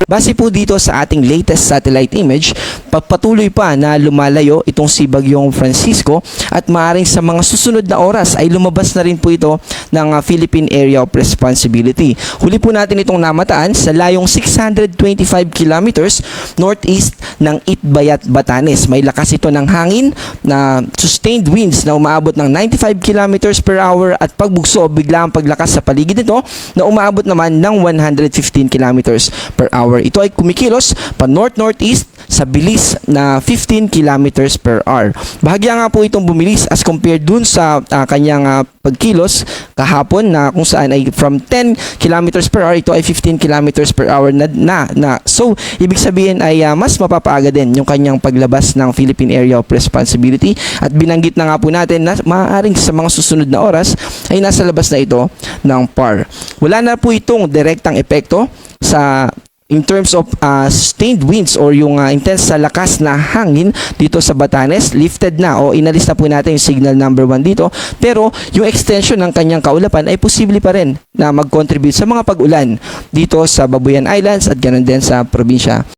Base po dito sa ating latest satellite image, patuloy pa na lumalayo itong si Bagyong Francisco at maaaring sa mga susunod na oras ay lumabas na rin po ito ng Philippine Area of Responsibility. Huli po natin itong namataan sa layong 625 kilometers northeast ng Itbayat, Batanes. May lakas ito ng hangin na sustained winds na umaabot ng 95 kilometers per hour at pagbugso bigla ang paglakas sa paligid nito na umaabot naman ng 115 kilometers per hour. Ito ay kumikilos pa north-northeast sa bilis na 15 kilometers per hour. Bahagya nga po itong bumilis as compared dun sa kanyang pagkilos kahapon na kung saan ay from 10 kilometers per hour, ito ay 15 kilometers per hour na. So, ibig sabihin ay mas mapapaaga din yung kanyang paglabas ng Philippine Area of Responsibility at binanggit na nga po natin na maaaring sa mga susunod na oras ay nasa labas na ito ng PAR. Wala na po itong direktang epekto sa in terms of sustained winds or yung intense sa lakas na hangin dito sa Batanes. Lifted na o inalis na po natin yung signal number 1 dito, pero yung extension ng kanyang kaulapan ay posible pa rin na mag-contribute sa mga pag-ulan dito sa Babuyan Islands at ganoon din sa probinsya